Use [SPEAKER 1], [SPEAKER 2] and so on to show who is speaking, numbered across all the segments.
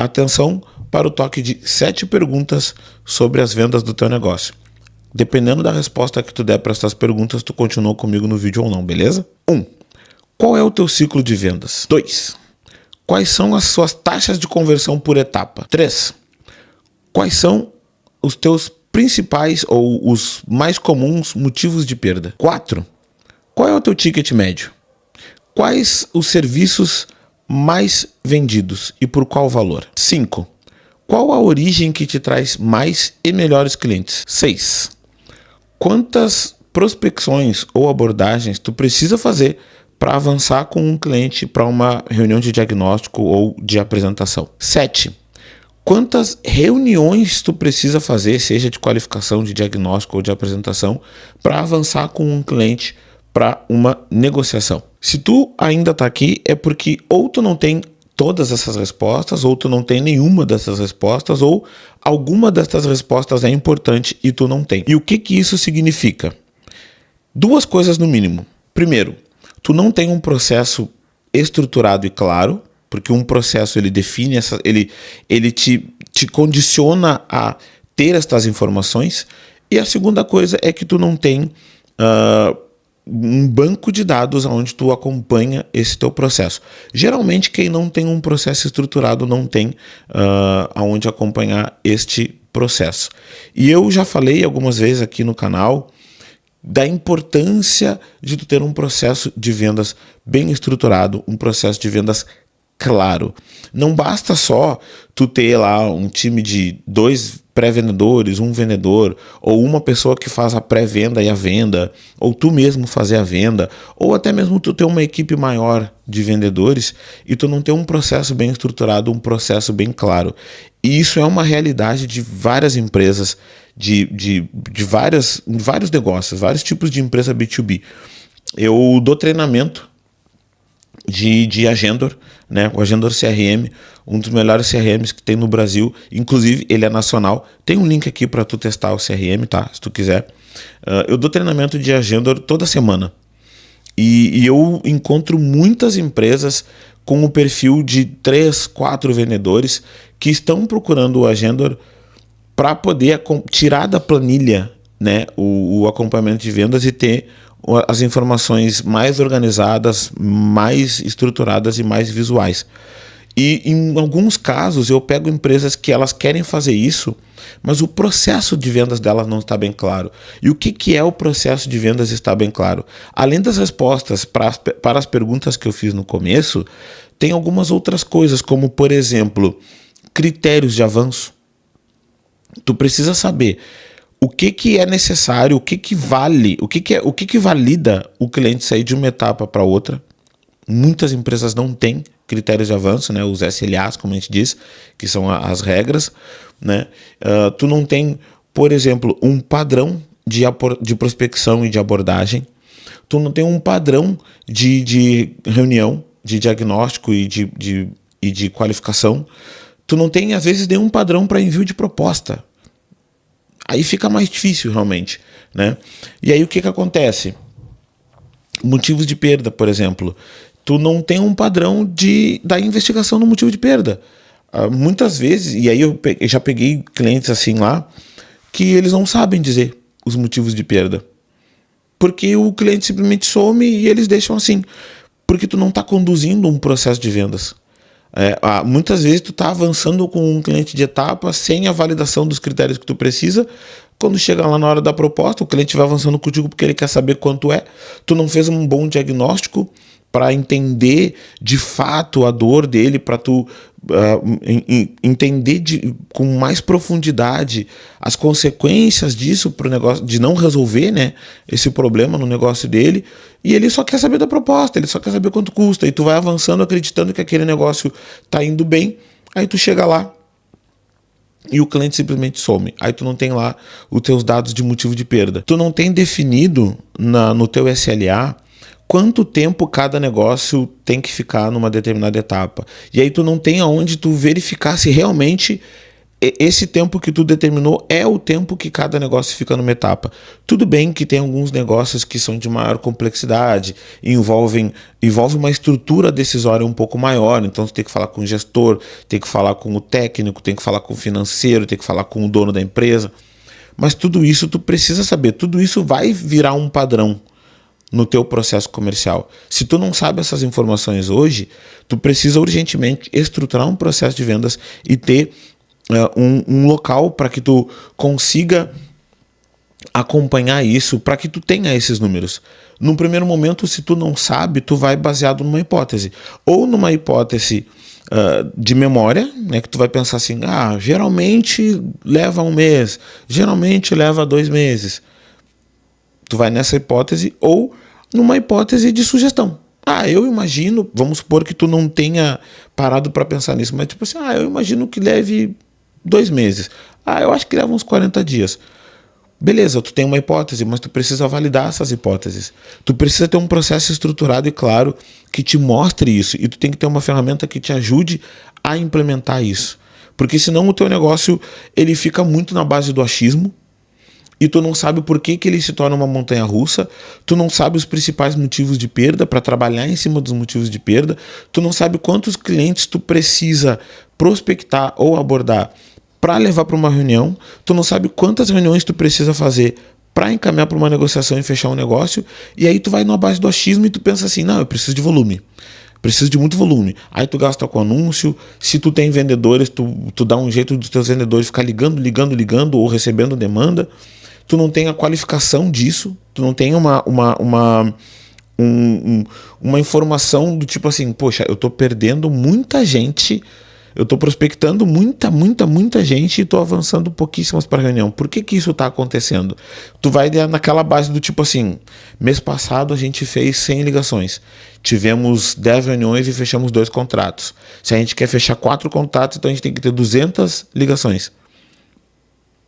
[SPEAKER 1] Atenção para o toque de 7 perguntas sobre as vendas do teu negócio. Dependendo da resposta que tu der para essas perguntas, tu continua comigo no vídeo ou não, beleza? 1. Qual é o teu ciclo de vendas? 2. Quais são as suas taxas de conversão por etapa? 3. Quais são os teus principais ou os mais comuns motivos de perda? 4. Qual é o teu ticket médio? Quais os serviços mais vendidos e por qual valor? 5. Qual a origem que te traz mais e melhores clientes? 6. Quantas prospecções ou abordagens tu precisa fazer para avançar com um cliente para uma reunião de diagnóstico ou de apresentação? 7. Quantas reuniões tu precisa fazer, seja de qualificação, de diagnóstico ou de apresentação, para avançar com um cliente para uma negociação? Se tu ainda está aqui, é porque ou tu não tem todas essas respostas, ou tu não tem nenhuma dessas respostas, ou alguma dessas respostas é importante e tu não tem. E o que isso significa? 2 coisas no mínimo. Primeiro, tu não tem um processo estruturado e claro, porque um processo ele define ele te condiciona a ter estas informações. E a segunda coisa é que tu não tem um banco de dados onde tu acompanha esse teu processo. Geralmente quem não tem um processo estruturado não tem aonde acompanhar este processo. E eu já falei algumas vezes aqui no canal da importância de tu ter um processo de vendas bem estruturado, um processo de vendas claro. Não basta só tu ter lá um time de 2 pré-vendedores, um vendedor, ou uma pessoa que faz a pré-venda e a venda, ou tu mesmo fazer a venda, ou até mesmo tu ter uma equipe maior de vendedores e tu não ter um processo bem estruturado, um processo bem claro. E isso é uma realidade de várias empresas, de vários negócios, vários tipos de empresa B2B. Eu dou treinamento de Agendor, né? O Agendor CRM, um dos melhores CRMs que tem no Brasil, inclusive ele é nacional. Tem um link aqui para tu testar o CRM, tá? Se tu quiser. Eu dou treinamento de Agendor toda semana e eu encontro muitas empresas com o perfil de 3, 4 vendedores que estão procurando o Agendor para poder tirar da planilha, né, o acompanhamento de vendas e ter as informações mais organizadas, mais estruturadas e mais visuais. E em alguns casos eu pego empresas que elas querem fazer isso, mas o processo de vendas delas não está bem claro. E o que é o processo de vendas está bem claro? Além das respostas para as perguntas que eu fiz no começo, tem algumas outras coisas, como por exemplo, critérios de avanço. Tu precisa saber o que é necessário, o que vale, o que valida o cliente sair de uma etapa para outra. Muitas empresas não têm critérios de avanço, né? Os SLAs, como a gente diz, que são as regras, né? Tu não tem, por exemplo, um padrão de prospecção e de abordagem. Tu não tem um padrão de reunião, de diagnóstico e de qualificação. Tu não tem, às vezes, nenhum padrão para envio de proposta. Aí fica mais difícil, realmente, né? E aí o que acontece? Motivos de perda, por exemplo. Tu não tem um padrão da investigação no motivo de perda. Muitas vezes, e aí eu já peguei clientes assim lá, que eles não sabem dizer os motivos de perda. Porque o cliente simplesmente some e eles deixam assim. Porque tu não está conduzindo um processo de vendas. Muitas vezes tu está avançando com um cliente de etapa sem a validação dos critérios que tu precisa. Quando chega lá na hora da proposta, o cliente vai avançando contigo porque ele quer saber quanto é. Tu não fez um bom diagnóstico para entender de fato a dor dele, para tu entender com mais profundidade as consequências disso para o negócio, de não resolver, né, esse problema no negócio dele, e ele só quer saber da proposta, ele só quer saber quanto custa, e tu vai avançando acreditando que aquele negócio tá indo bem, aí tu chega lá e o cliente simplesmente some. Aí tu não tem lá os teus dados de motivo de perda. Tu não tem definido no teu SLA quanto tempo cada negócio tem que ficar numa determinada etapa. E aí tu não tem aonde tu verificar se realmente esse tempo que tu determinou é o tempo que cada negócio fica numa etapa. Tudo bem que tem alguns negócios que são de maior complexidade, envolve uma estrutura decisória um pouco maior, então tu tem que falar com o gestor, tem que falar com o técnico, tem que falar com o financeiro, tem que falar com o dono da empresa. Mas tudo isso tu precisa saber, tudo isso vai virar um padrão no teu processo comercial. Se tu não sabe essas informações hoje, tu precisa urgentemente estruturar um processo de vendas e ter um local para que tu consiga acompanhar isso, para que tu tenha esses números. No primeiro momento, se tu não sabe, tu vai baseado numa hipótese. Ou numa hipótese de memória, né, que tu vai pensar assim, geralmente leva 1 mês, geralmente leva 2 meses. Tu vai nessa hipótese, ou numa hipótese de sugestão. Eu imagino, vamos supor que tu não tenha parado para pensar nisso, mas tipo assim, eu imagino que leve 2 meses. Eu acho que leva uns 40 dias. Beleza, tu tem uma hipótese, mas tu precisa validar essas hipóteses. Tu precisa ter um processo estruturado e claro que te mostre isso. E tu tem que ter uma ferramenta que te ajude a implementar isso. Porque senão o teu negócio ele fica muito na base do achismo, e tu não sabe por que ele se torna uma montanha-russa, tu não sabe os principais motivos de perda para trabalhar em cima dos motivos de perda, tu não sabe quantos clientes tu precisa prospectar ou abordar para levar para uma reunião, tu não sabe quantas reuniões tu precisa fazer para encaminhar para uma negociação e fechar um negócio, e aí tu vai na base do achismo e tu pensa assim, não, eu preciso de volume. Preciso de muito volume. Aí tu gasta com anúncio, se tu tem vendedores, tu dá um jeito dos teus vendedores ficar ligando ou recebendo demanda. Tu não tem a qualificação disso, tu não tem uma informação do tipo assim, poxa, eu tô perdendo muita gente, eu tô prospectando muita gente e tô avançando pouquíssimas para reunião. Por que isso tá acontecendo? Tu vai naquela base do tipo assim, mês passado a gente fez 100 ligações, tivemos 10 reuniões e fechamos 2 contratos. Se a gente quer fechar 4 contratos, então a gente tem que ter 200 ligações.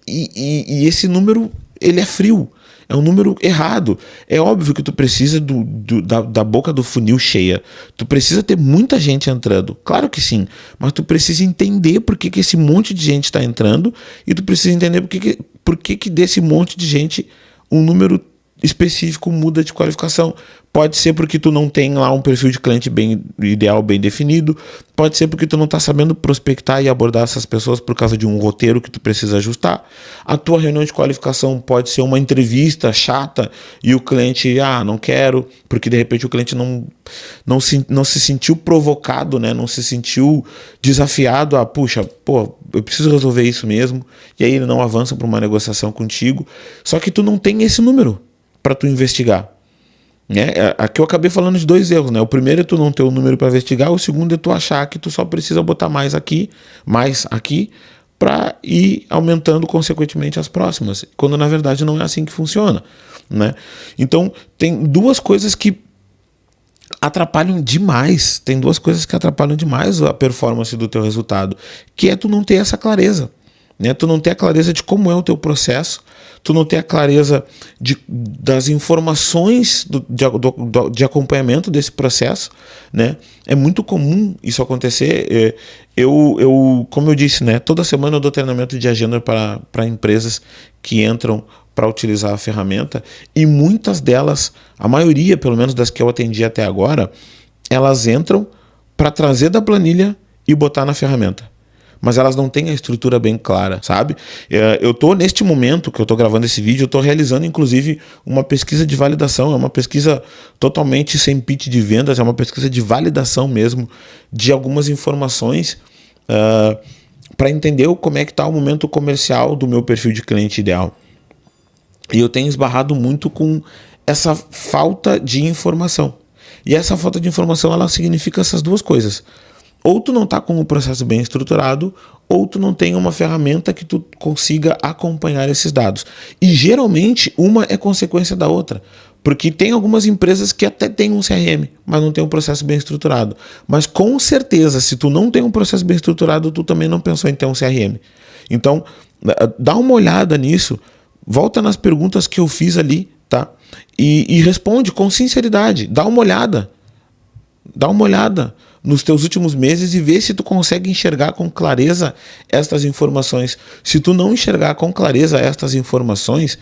[SPEAKER 1] E esse número, ele é frio, é um número errado. É óbvio que tu precisa da boca do funil cheia, tu precisa ter muita gente entrando, claro que sim, mas tu precisa entender por que esse monte de gente está entrando e tu precisa entender por que desse monte de gente um número específico muda de qualificação. Pode ser porque tu não tem lá um perfil de cliente bem ideal, bem definido. Pode ser porque tu não está sabendo prospectar e abordar essas pessoas por causa de um roteiro que tu precisa ajustar. A tua reunião de qualificação pode ser uma entrevista chata e o cliente, não quero, porque de repente o cliente não se sentiu provocado, né? Não se sentiu desafiado eu preciso resolver isso mesmo. E aí ele não avança para uma negociação contigo. Só que tu não tem esse número para tu investigar. Aqui eu acabei falando de 2 erros, né? O primeiro é tu não ter o número para investigar, o segundo é tu achar que tu só precisa botar mais aqui, para ir aumentando consequentemente as próximas, quando na verdade não é assim que funciona, né? Então tem 2 coisas que atrapalham demais, a performance do teu resultado, que é tu não ter essa clareza. Tu não ter a clareza de como é o teu processo, tu não ter a clareza das informações de acompanhamento desse processo, né? É muito comum isso acontecer. Como eu disse, né? Toda semana eu dou treinamento de agenda para empresas que entram para utilizar a ferramenta, e muitas delas, a maioria pelo menos das que eu atendi até agora, elas entram para trazer da planilha e botar na ferramenta. Mas elas não têm a estrutura bem clara, sabe? Eu tô neste momento que eu tô gravando esse vídeo, eu tô realizando inclusive uma pesquisa de validação, é uma pesquisa totalmente sem pitch de vendas, é uma pesquisa de validação mesmo, de algumas informações para entender como é que tá o momento comercial do meu perfil de cliente ideal. E eu tenho esbarrado muito com essa falta de informação. E essa falta de informação, ela significa essas 2 coisas. Ou tu não está com o processo bem estruturado, ou tu não tem uma ferramenta que tu consiga acompanhar esses dados. E geralmente uma é consequência da outra. Porque tem algumas empresas que até têm um CRM, mas não tem um processo bem estruturado. Mas com certeza, se tu não tem um processo bem estruturado, tu também não pensou em ter um CRM. Então, dá uma olhada nisso, volta nas perguntas que eu fiz ali, tá? E responde com sinceridade, dá uma olhada. nos teus últimos meses e ver se tu consegue enxergar com clareza estas informações. Se tu não enxergar com clareza estas informações,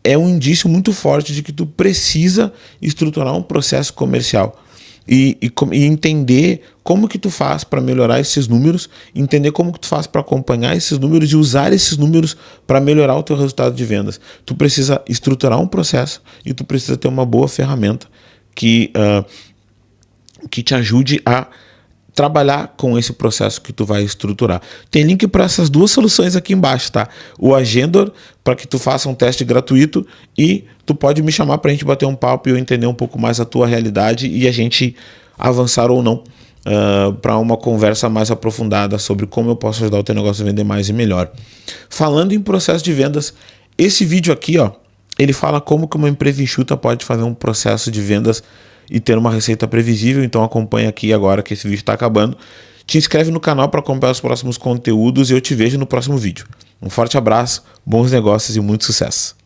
[SPEAKER 1] é um indício muito forte de que tu precisa estruturar um processo comercial e entender como que tu faz para melhorar esses números, entender como que tu faz para acompanhar esses números e usar esses números para melhorar o teu resultado de vendas. Tu precisa estruturar um processo e tu precisa ter uma boa ferramenta que te ajude a trabalhar com esse processo que tu vai estruturar. Tem link para essas duas soluções aqui embaixo, tá? O Agendor, para que tu faça um teste gratuito, e tu pode me chamar para a gente bater um papo e eu entender um pouco mais a tua realidade e a gente avançar ou não para uma conversa mais aprofundada sobre como eu posso ajudar o teu negócio a vender mais e melhor. Falando em processo de vendas, esse vídeo aqui, ó, ele fala como que uma empresa enxuta pode fazer um processo de vendas e ter uma receita previsível. Então acompanha aqui agora que esse vídeo está acabando. Te inscreve no canal para acompanhar os próximos conteúdos e eu te vejo no próximo vídeo. Um forte abraço, bons negócios e muito sucesso!